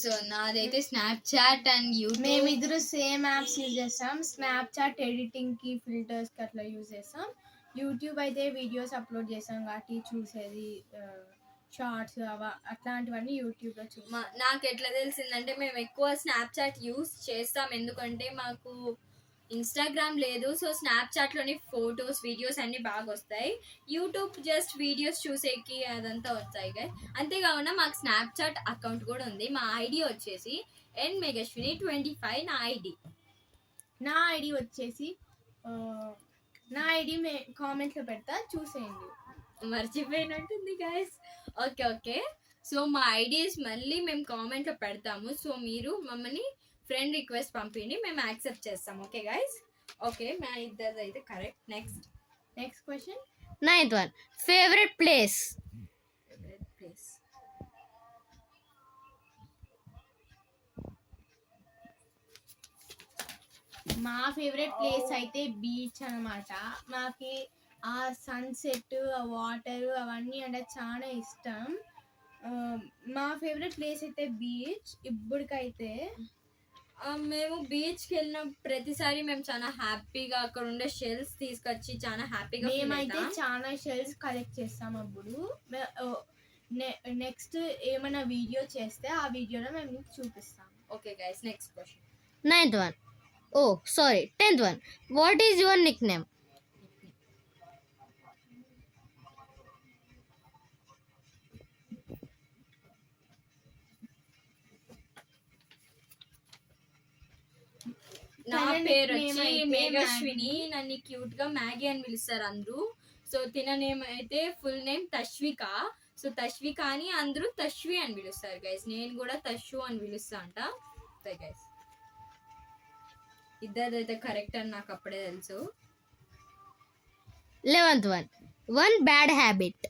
So నాదైతే Snapchat and YouTube. మేమిద్దరు same apps use చేస్తాం. స్నాప్చాట్ ఎడిటింగ్కి ఫిల్టర్స్కి అట్లా యూజ్ చేస్తాం. యూట్యూబ్ అయితే వీడియోస్ అప్లోడ్ చేస్తాం కాబట్టి చూసేది షార్ట్స్ అట్లాంటివన్నీ యూట్యూబ్లో చూస్తాం. నాకు ఎట్లా తెలిసిందంటే మేము ఎక్కువ స్నాప్చాట్ యూస్ చేస్తాం, ఎందుకంటే మాకు ఇన్స్టాగ్రామ్ లేదు. సో స్నాప్చాట్లోని ఫొటోస్ వీడియోస్ అన్నీ బాగా వస్తాయి. యూట్యూబ్ జస్ట్ వీడియోస్ చూసేకి అదంతా వస్తాయి కదా. అంతేకాకుండా మాకు స్నాప్చాట్ అకౌంట్ కూడా ఉంది. మా ఐడి వచ్చేసి nmegashwini25 నా ఐడి వచ్చేసి నా ఐడి కామెంట్స్లో పెడతా, చూసేయండి. మర్చిపోయినట్టుంది గైస్. ఓకే. సో మా ఐడీస్ మళ్ళీ మేము కామెంట్లో పెడతాము. సో మీరు మమ్మల్ని ఫ్రెండ్ రిక్వెస్ట్ పంపిండి, మేము యాక్సెప్ట్ చేస్తాం. Okay guys. ఓకే, మా ఇద్దరు అయితే correct. Next question. 9th one, favourite place. మా ఫేవరెట్ ప్లేస్ అయితే బీచ్ అనమాట. మాకి ఆ సన్సెట్, ఆ వాటర్ అవన్నీ అంటే చాలా ఇష్టం. మా ఫేవరెట్ ప్లేస్ అయితే బీచ్. ఇప్పటికైతే మేము బీచ్కి వెళ్ళిన ప్రతిసారి మేము చాలా హ్యాపీగా అక్కడ ఉండే షెల్స్ తీసుకొచ్చి చాలా హ్యాపీగా మేమైతే చాలా షెల్స్ కలెక్ట్ చేస్తాం. అప్పుడు నెక్స్ట్ ఏమైనా వీడియో చేస్తే ఆ వీడియోలో మేము చూపిస్తాం. Okay guys, next question. 9th one. Oh, sorry. 10th one. What is your nickname? నా పేరు వచ్చి మేఘశ్విని. నన్ను క్యూట్ గా మ్యాగీ అని పిలుస్తారు అందరూ. సో తిన నేమ్ అయితే ఫుల్ నేమ్ తశ్విక. సో తశ్విక అని అందరూ తశ్వి అని పిలుస్తారు గైస్. నేను కూడా తశ్వు అని పిలుస్తా అంట గైస్. ఇద్దరైతే కరెక్ట్ అని నాకు అప్పుడే తెలుసు. 11th one. One bad habit.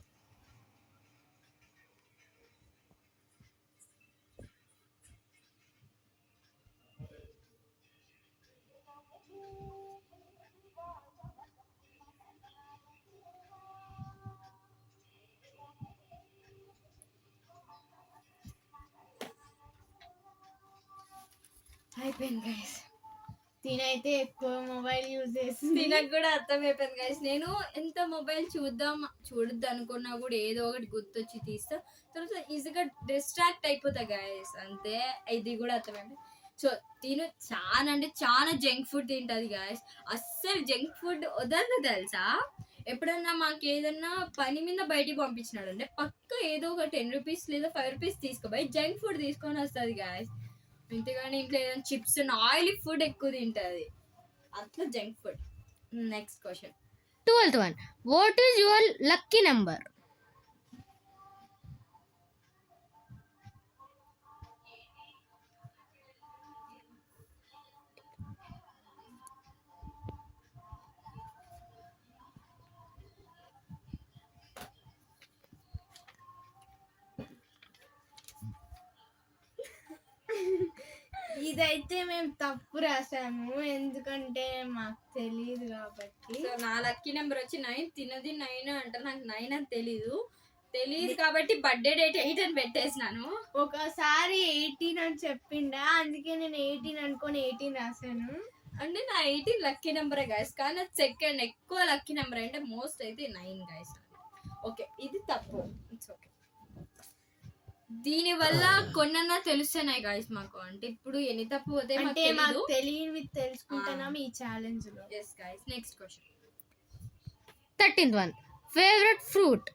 అయిపోయింది గైస్. తినైతే ఎక్కువ మొబైల్ యూజ్ చేస్తుంది. తినకు కూడా అర్థమైపోయింది గైస్. నేను ఎంత మొబైల్ చూడొద్దు అనుకున్నా కూడా ఏదో ఒకటి గుర్తొచ్చి తీస్తా, తర్వాత ఈజీగా డిస్ట్రాక్ట్ అయిపోతా గైస్. అంతే, ఇది కూడా అర్థమైంది. సో తిను చాలా అంటే చాలా జంక్ ఫుడ్ తింటుంది గైస్. అస్సలు జంక్ ఫుడ్ వదలదు తెలుసా. ఎప్పుడన్నా మాకు ఏదన్నా పని మీద బయటికి పంపించినాడు అంటే పక్క ఏదో ఒక 10 రూపీస్ లేదా 5 రూపీస్ తీసుకోపోయి జంక్ ఫుడ్ తీసుకొని వస్తుంది గైస్. ఇంతగానే ఇంట్లో ఏదైనా చిప్స్ ఆయిలీ ఫుడ్ ఎక్కువ తింటుంది, అట్లా junk food. Next question. 12th one. What is your lucky number? ఇదైతే మేము తప్పు రాసాము, ఎందుకంటే మాకు తెలియదు కాబట్టి. సో నా లక్కీ నెంబర్ వచ్చి 9. తినది 9 అంటే నాకు 9 అని తెలియదు కాబట్టి బర్త్డే డేట్ 8 అని పెట్టేసినాను. ఒకసారి 18 అని చెప్పిండా, అందుకే నేను 18 అనుకొని 18 రాశాను. అంటే నా 18 లక్కీ నెంబరే గైస్, కానీ సెకండ్ ఎక్కువ లక్కీ నెంబర్ అంటే మోస్ట్ అయితే 9 గైస్. ఓకే, ఇది తప్పు. It's okay. దీనివల్ల కొన్నన్నా తెలుస్తున్నాయి గైస్ మాకు. అంటే ఇప్పుడు ఎన్ని తప్పు పోతే మాకు తెలియని తెలుసుకుంటున్నాం ఈ ఛాలెంజ్ లో. yes guys, next question. 13th one. Favorite fruit.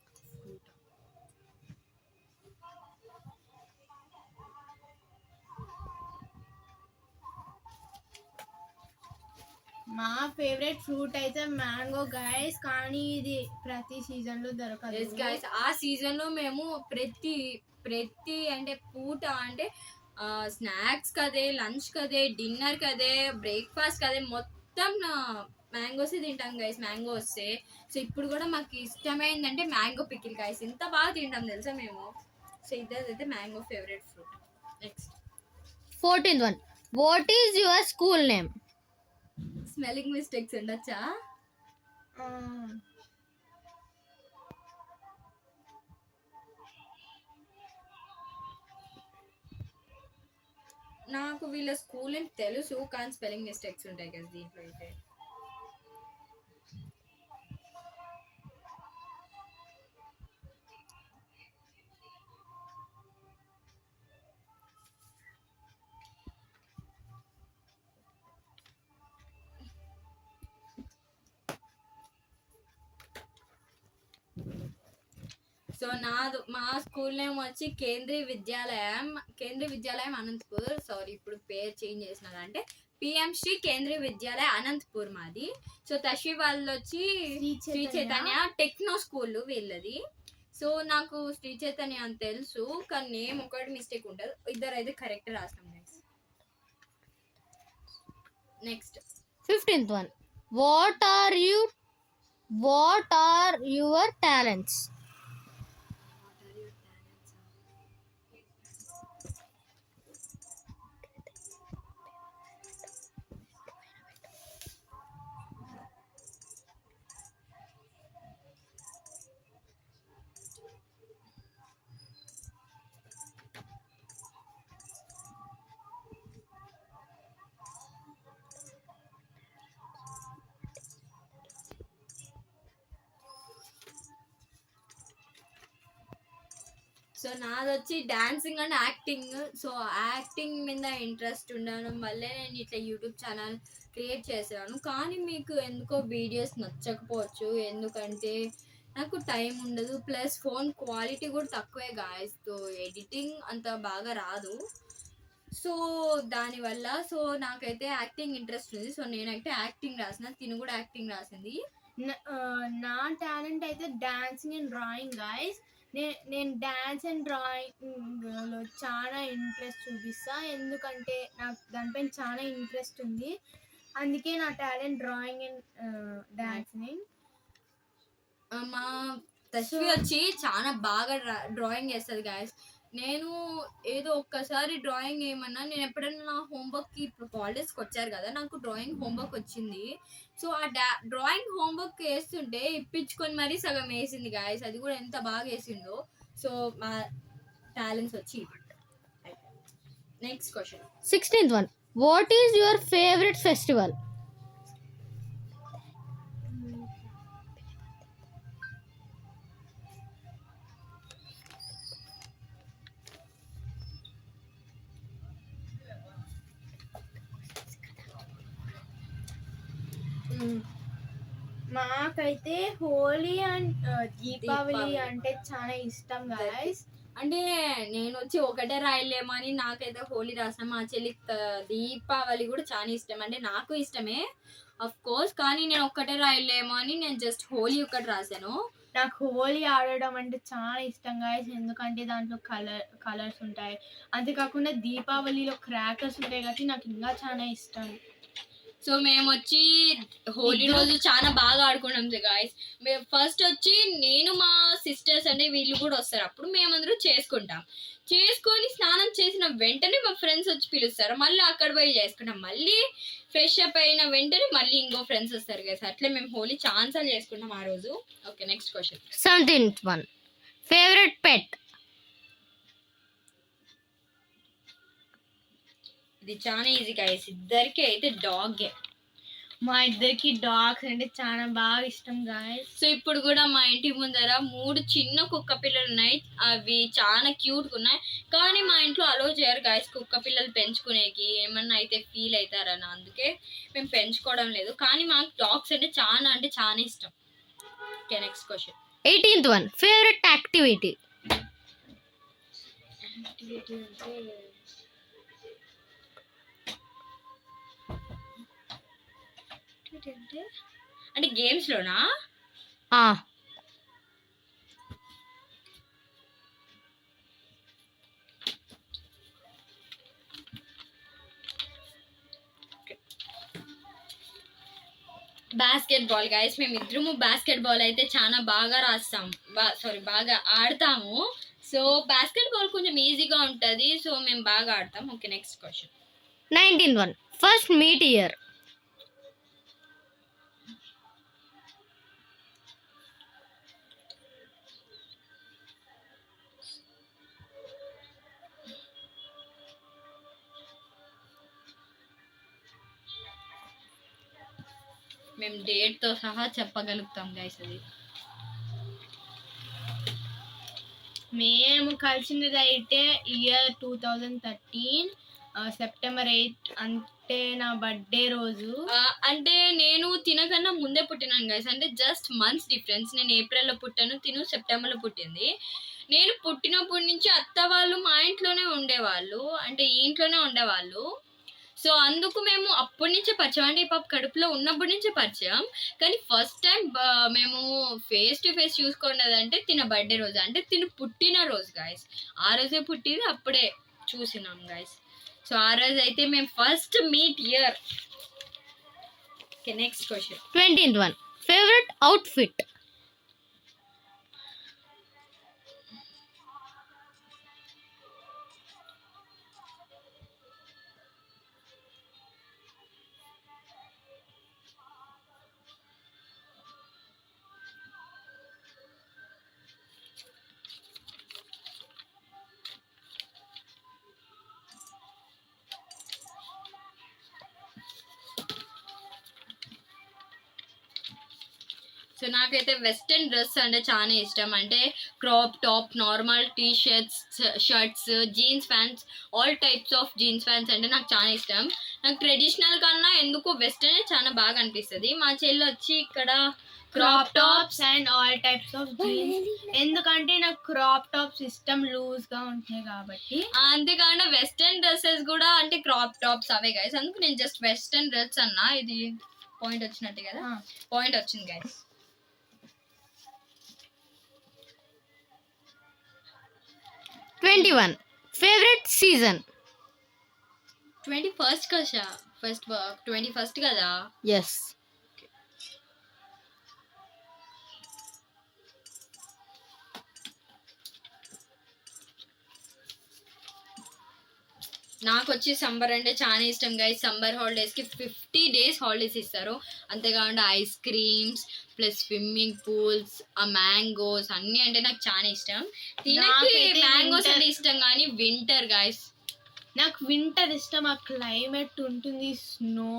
మా ఫేవరెట్ ఫ్రూట్ అయితే మ్యాంగో గైస్, కానీ ఇది ప్రతి సీజన్ లో దొరకదు. yes guys, ఆ సీజన్ లో మేము ప్రతి అంటే పూట అంటే స్నాక్స్ కదే, లంచ్ కదే, డిన్నర్ కదే, బ్రేక్ఫాస్ట్ కదే మొత్తం మ్యాంగోస్ తింటాం గైస్. మ్యాంగో వస్తే సో ఇప్పుడు కూడా మాకు ఇష్టమైందంటే మ్యాంగో పికిల్ గైస్. ఎంత బాగా తింటాం తెలుసా మేము. సో ఇదైతే mango favourite fruit. Next 14th one. What is your school name? Smelling mistakes ఉండొచ్చా? నాకు వీళ్ళ స్కూల్ అని తెలుసు, కానీ స్పెల్లింగ్ మిస్టేక్స్ ఉంటాయి కదా దీంట్లో అయితే. సో మా స్కూల్ నేమ్ వచ్చి కేంద్రీయ విద్యాలయం అనంతపూర్. సారీ, ఇప్పుడు పేరు చేంజ్ చేసినారు, అంటే పిఎం శ్రీ కేంద్రీయ విద్యాలయ అనంతపూర్ మాది. సో తషి వాళ్ళు వచ్చి శ్రీ చైతన్య టెక్నో స్కూల్ వీళ్ళది. సో నాకు శ్రీ చైతన్య అని తెలుసు, కానీ నేమ్ ఒకటి మిస్టేక్ ఉంటుంది, ఇద్దరు అయితే కరెక్ట్ రాస్తాం. Next 15th one. What are your talents? So నాది వచ్చి dancing and acting. So acting మీద ఇంట్రెస్ట్ ఉండడం వల్లే నేను ఇట్లా యూట్యూబ్ ఛానల్ క్రియేట్ చేశాను. కానీ మీకు ఎందుకో వీడియోస్ నచ్చకపోవచ్చు, ఎందుకంటే నాకు టైం ఉండదు, ప్లస్ ఫోన్ క్వాలిటీ కూడా తక్కువే గాయస్. సో ఎడిటింగ్ అంత బాగా రాదు. సో దానివల్ల నాకైతే యాక్టింగ్ ఇంట్రెస్ట్ ఉంది. సో నేనైతే యాక్టింగ్ రాసిన, తిను కూడా యాక్టింగ్ రాసింది. నా టాలెంట్ అయితే డాన్సింగ్ అండ్ డ్రాయింగ్ గాయస్. నేను డాన్స్ అండ్ డ్రాయింగ్లో చాలా ఇంట్రెస్ట్ చూపిస్తా, ఎందుకంటే నాకు దానిపైన చాలా ఇంట్రెస్ట్ ఉంది. అందుకే నా టాలెంట్ డ్రాయింగ్ అండ్ డాన్సింగ్. మా తశ్వి వచ్చి చాలా బాగా డ్రాయింగ్ చేస్తుంది గాయస్. నేను ఏదో ఒక్కసారి డ్రాయింగ్ ఏమన్నా, నేను ఎప్పుడైనా నా హోంవర్క్కి ఇప్పుడు హాలిడేస్కి వచ్చారు కదా, నాకు డ్రాయింగ్ హోంవర్క్ వచ్చింది. సో ఆ డ్రాయింగ్ హోంవర్క్ వేస్తుంటే ఇప్పించుకొని మరీ సగం వేసింది గాయస్, అది కూడా ఎంత బాగా వేసిందో. సో మా టాలెంట్స్ వచ్చి. Next question 16th one. What is your favorite festival? మాకైతే హోలీ అండ్ దీపావళి అంటే చాలా ఇష్టం గాయస్. అంటే నేను వచ్చి ఒకటే రాయలేమో అని నాకైతే హోలీ రాసాను. మా చెల్లి దీపావళి కూడా చాలా ఇష్టం, అంటే నాకు ఇష్టమే అఫ్ కోర్స్, కానీ నేను ఒక్కటే రాయలేమో అని నేను జస్ట్ హోలీ ఒకటి రాశాను. నాకు హోలీ ఆడడం అంటే చాలా ఇష్టం గాయస్, ఎందుకంటే దాంట్లో కలర్స్ ఉంటాయి. అంతేకాకుండా దీపావళిలో క్రాకర్స్ ఉంటాయి కాబట్టి నాకు ఇంకా చాలా ఇష్టం. సో మేము వచ్చి హోలీ రోజు చాలా బాగా ఆడుకున్నాం గాయస్. మేము ఫస్ట్ వచ్చి నేను మా సిస్టర్స్ అంటే వీళ్ళు కూడా వస్తారు, అప్పుడు మేమందరూ చేసుకొని స్నానం చేసిన వెంటనే మా ఫ్రెండ్స్ వచ్చి పిలుస్తారు, మళ్ళీ అక్కడ పోయి చేసుకుంటాం. మళ్ళీ ఫ్రెష్ అప్ అయిన వెంటనే మళ్ళీ ఇంకో ఫ్రెండ్స్ వస్తారు గైస్. అట్లే మేము హోలీ ఛాన్సాలు చేసుకుంటాం ఆ రోజు. Okay, next question 17th one. Favorite pet? ఇది చాలా ఈజీ గైస్, ఇద్దరికి అయితే డాగ్. మా ఇద్దరికి డాగ్స్ అంటే చాలా బాగా ఇష్టం గాయస్. సో ఇప్పుడు కూడా మా ఇంటి ముందర 3 చిన్న కుక్క పిల్లలు ఉన్నాయి, అవి చాలా క్యూట్గా ఉన్నాయి. కానీ మా ఇంట్లో అలో చేయరు గాయస్ కుక్క పిల్లలు పెంచుకునేకి, ఏమన్నా అయితే ఫీల్ అవుతారని, అందుకే మేము పెంచుకోవడం లేదు. కానీ మాకు డాగ్స్ అంటే చాలా ఇష్టం. Okay, next question 18th one. Favorite activity? అంటే గేమ్స్ లోనా? Basket ball guys. మేము ఇద్దరము బాస్కెట్ బాల్ అయితే చాలా బాగా బాగా ఆడతాము. సో బాస్కెట్ బాల్ కొంచెం ఈజీగా ఉంటుంది, సో మేము బాగా ఆడతాం. Okay, next question 19th one. First meet year. మేము డేట్తో సహా చెప్పగలుగుతాం గైస్ అది. మేము కలిసినది అయితే ఇయర్ 2013 సెప్టెంబర్ 8 అంటే నా బర్త్డే రోజు. అంటే నేను తినకన్నా ముందే పుట్టినాను గైస్, అంటే జస్ట్ మంత్స్ డిఫరెన్స్. నేను ఏప్రిల్లో పుట్టాను, తిను సెప్టెంబర్లో పుట్టింది. నేను పుట్టినప్పటి నుంచి అత్త వాళ్ళు మా ఇంట్లోనే ఉండేవాళ్ళు, అంటే ఈ ఇంట్లోనే ఉండేవాళ్ళు. సో అందుకు మేము అప్పటి నుంచే పరిచయం, అంటే ఈ పాప కడుపులో ఉన్నప్పటి నుంచే పరిచయం. కానీ ఫస్ట్ టైం మేము ఫేస్ టు ఫేస్ చూసుకున్నదంటే తిన బర్త్డే రోజు, అంటే తిను పుట్టిన రోజు గైస్. ఆ రోజే పుట్టింది, అప్పుడే చూసినాం గైస్. సో ఆ రోజు అయితే మేము first meet year. Okay, next question. 20th one. Favorite outfit? So నాకైతే వెస్ట్రన్ డ్రెస్ అంటే చాలా ఇష్టం. అంటే crop top, normal T shirts, jeans pants, all types of jeans pants అంటే నాకు చాలా ఇష్టం. నాకు ట్రెడిషనల్ కన్నా ఎందుకు వెస్ట్రన్ చాలా బాగా అనిపిస్తుంది. మా చెల్లి వచ్చి ఇక్కడ crop tops and all types of jeans, ఎందుకంటే నాకు క్రాప్ టాప్స్ ఇష్టం, లూజ్ గా ఉంటాయి కాబట్టి. అంతేకాకుండా వెస్ట్రన్ డ్రెస్సెస్ కూడా అంటే క్రాప్ టాప్స్ అవే గైస్. అందుకు నేను జస్ట్ వెస్ట్రన్ డ్రెస్ అన్నా. ఇది పాయింట్ వచ్చినట్టే కదా, పాయింట్ వచ్చింది గైస్. 21. Favorite season? 21st కదా, 21st కదా. Yes. నాకు వచ్చి సమ్మర్ అంటే చాలా ఇష్టం గైస్. సమ్మర్ హాలిడేస్కి 50 days హాలిడేస్ ఇస్తారు. అంతేకాకుండా ice creams plus swimming pools, ఆ మ్యాంగోస్ అన్నీ అంటే నాకు చాలా ఇష్టం. తినకి మ్యాంగోస్ అంటే ఇష్టం, కానీ వింటర్ గైస్ నాకు వింటర్ ఇష్టం. ఆ క్లైమేట్ ఉంటుంది, స్నో,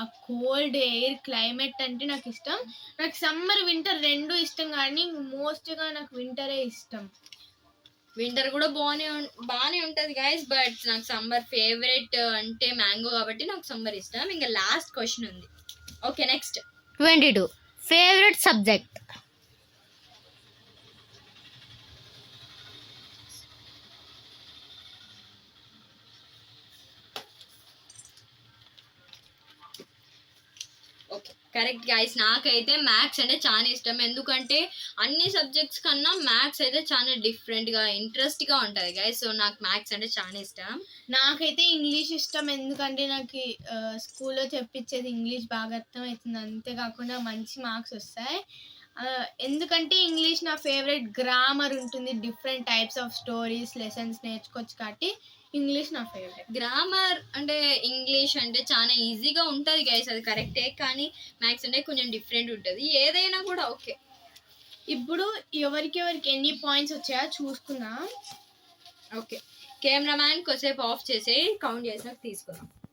ఆ కోల్డ్ ఎయిర్ క్లైమేట్ అంటే నాకు ఇష్టం. నాకు సమ్మర్ వింటర్ రెండు ఇష్టం, కానీ మోస్ట్గా నాకు వింటరే ఇష్టం. వింటర్ కూడా బాగానే ఉంటుంది గైస్, బట్ నాకు సమ్మర్ ఫేవరెట్ అంటే మ్యాంగో కాబట్టి నాకు సమ్మర్ ఇష్టం. ఇంకా లాస్ట్ క్వశ్చన్ ఉంది. Okay, next. 22. Favorite subject? Okay, correct guys. నాకైతే మ్యాథ్స్ అంటే చాలా ఇష్టం. ఎందుకంటే అన్ని సబ్జెక్ట్స్ కన్నా మ్యాథ్స్ అయితే చాలా డిఫరెంట్గా ఇంట్రెస్ట్గా ఉంటుంది గైస్. సో నాకు మ్యాథ్స్ అంటే చాలా ఇష్టం. నాకైతే ఇంగ్లీష్ ఇష్టం, ఎందుకంటే నాకు స్కూల్లో చెప్పించేది ఇంగ్లీష్ బాగా అర్థం అవుతుంది. అంతేకాకుండా మంచి మార్క్స్ వస్తాయి. ఎందుకంటే ఇంగ్లీష్ నా ఫేవరెట్. గ్రామర్ ఉంటుంది, different types of stories, lessons నేర్చుకోవచ్చు కాబట్టి ఇంగ్లీష్ నా ఫేవరెట్. గ్రామర్ అంటే ఇంగ్లీష్ అంటే చాలా ఈజీగా ఉంటుంది గైస్, అది కరెక్టే. కానీ మ్యాథ్స్ అంటే కొంచెం డిఫరెంట్ ఉంటుంది. ఏదైనా కూడా ఓకే. ఇప్పుడు ఎవరికి ఎన్ని పాయింట్స్ వచ్చాయో చూసుకుందాం. ఓకే, కెమెరామ్యాన్ కొద్దిసేపు ఆఫ్ చేసి కౌంట్ చేసినాక తీసుకుందాం.